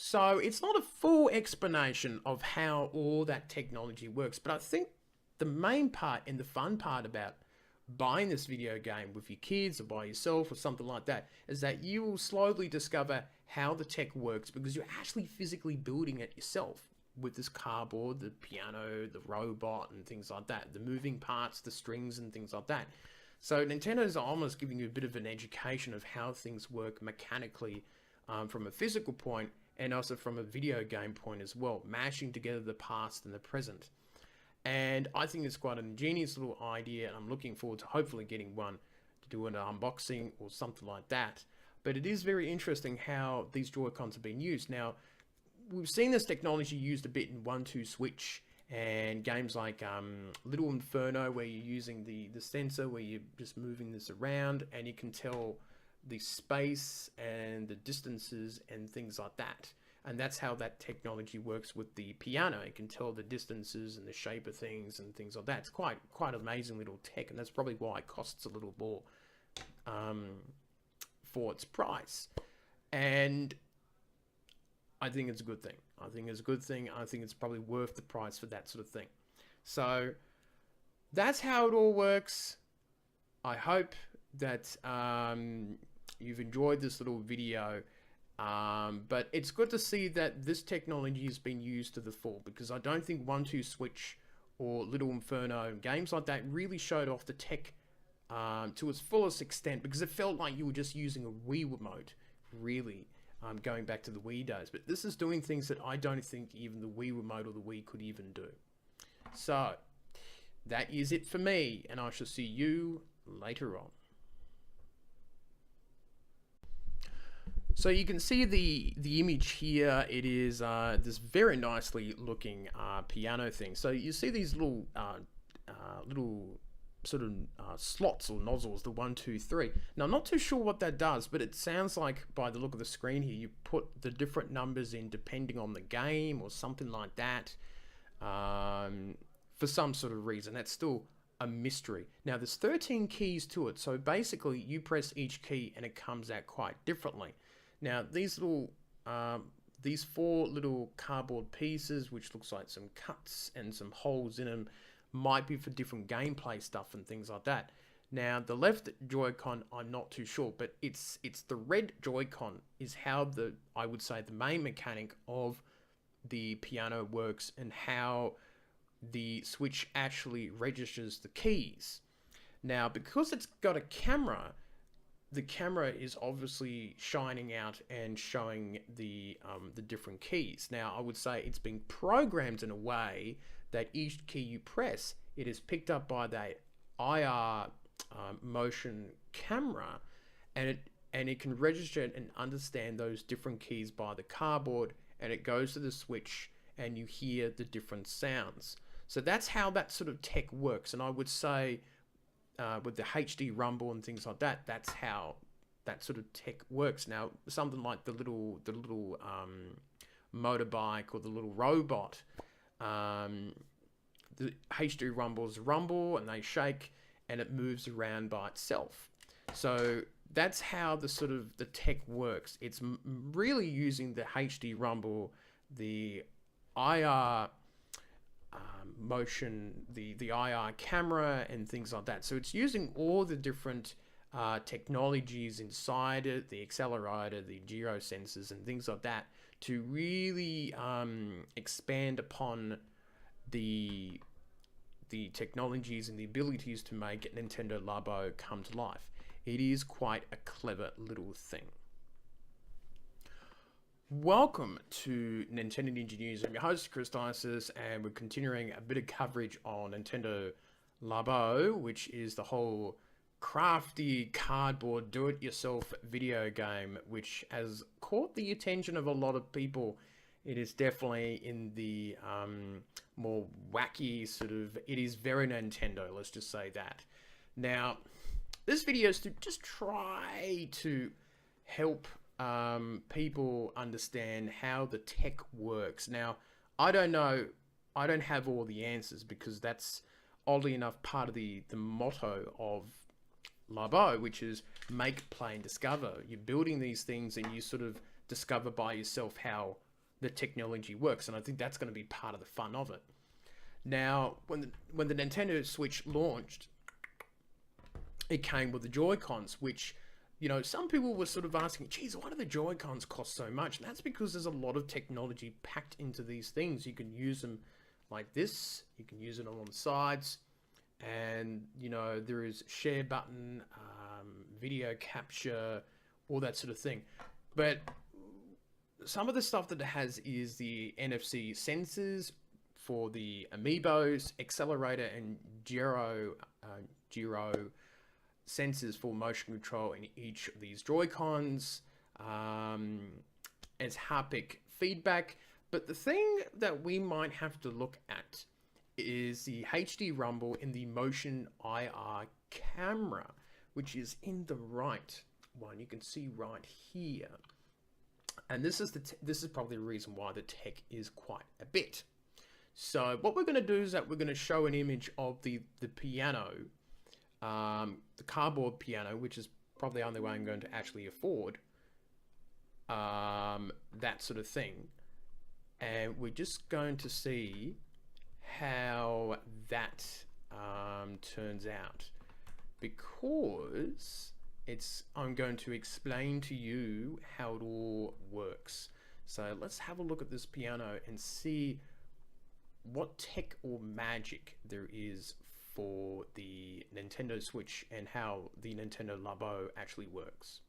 So it's not a full explanation of how all that technology works, but I think the main part and the fun part about buying this video game with your kids or by yourself or something like that is that you will slowly discover how the tech works because you're actually physically building it yourself with this cardboard, the piano, the robot and things like that, the moving parts, the strings and things like that. So Nintendo's almost giving you a bit of an education of how things work mechanically from a physical point and also from a video game point as well, mashing together the past and the present. And I think it's quite an ingenious little idea, and I'm looking forward to hopefully getting one to do an unboxing or something like that. But it is very interesting how these Joy-Cons are being used. Now, we've seen this technology used a bit in 1-2 Switch and games like Little Inferno, where you're using the sensor, where you're just moving this around, and you can tell the space and the distances and things like that. And that's how that technology works with the piano. It can tell the distances and the shape of things and things like that. It's quite amazing little tech, and that's probably why it costs a little more for its price. And I think it's a good thing. I think it's a good thing. I think it's probably worth the price for that sort of thing. So that's how it all works. I hope that you've enjoyed this little video. But it's good to see that this technology has been used to the full, because I don't think 1-2 Switch or Little Inferno, games like that, really showed off the tech to its fullest extent, because it felt like you were just using a Wii remote, really, going back to the Wii days. But this is doing things that I don't think even the Wii remote or the Wii could even do. So, that is it for me, and I shall see you later on. So you can see the image here. It is this very nicely looking piano thing. So you see these little sort of slots or nozzles, the 1, 2, 3. Now I'm not too sure what that does, but it sounds like by the look of the screen here, you put the different numbers in depending on the game or something like that, for some sort of reason. That's still a mystery. Now there's 13 keys to it, so basically you press each key and it comes out quite differently. Now these little, these 4 little cardboard pieces, which looks like some cuts and some holes in them, might be for different gameplay stuff and things like that. Now the left Joy-Con, I'm not too sure, but it's the red Joy-Con is how I would say the main mechanic of the piano works, and how the Switch actually registers the keys. Now because it's got a camera, the camera is obviously shining out and showing the different keys. Now, I would say it's been programmed in a way that each key you press, it is picked up by that IR motion camera, and it can register and understand those different keys by the cardboard, and it goes to the Switch, and you hear the different sounds. So that's how that sort of tech works, and I would say, with the HD rumble and things like that, that's how that sort of tech works. Now, something like the little motorbike or the little robot, the HD rumbles rumble and they shake and it moves around by itself. So that's how the tech works. It's really using the HD rumble, the IR motion, the IR camera and things like that. So it's using all the different technologies inside it, the accelerator, the gyro sensors and things like that, to really expand upon the technologies and the abilities to make Nintendo Labo come to life. It is quite a clever little thing. Welcome to Nintendo Ninja News. I'm your host, Chris Dices, and we're continuing a bit of coverage on Nintendo Labo, which is the whole crafty cardboard do-it-yourself video game, which has caught the attention of a lot of people. It is definitely in the more wacky sort of, it is very Nintendo, let's just say that. Now, this video is to just try to help people understand how the tech works. Now, I don't know, I don't have all the answers, because that's oddly enough part of the motto of Labo, which is make, play and discover. You're building these things and you sort of discover by yourself how the technology works, and I think that's going to be part of the fun of it. Now, when the Nintendo Switch launched, it came with the Joy-Cons, which, you know, some people were sort of asking, geez, why do the Joy-Cons cost so much? And that's because there's a lot of technology packed into these things. You can use them like this, you can use it on the sides, and, you know, there is share button, video capture, all that sort of thing. But some of the stuff that it has is the NFC sensors for the amiibos, accelerator and gyro sensors for motion control in each of these Joy-Cons. It's haptic feedback. But the thing that we might have to look at is the HD rumble in the motion IR camera, which is in the right one. You can see right here. And this is probably the reason why the tech is quite a bit. So what we're going to do is that we're going to show an image of the piano, the cardboard piano, which is probably the only way I'm going to actually afford that sort of thing. And we're just going to see how that turns out, because I'm going to explain to you how it all works. So let's have a look at this piano and see what tech or magic there is for the Nintendo Switch and how the Nintendo Labo actually works.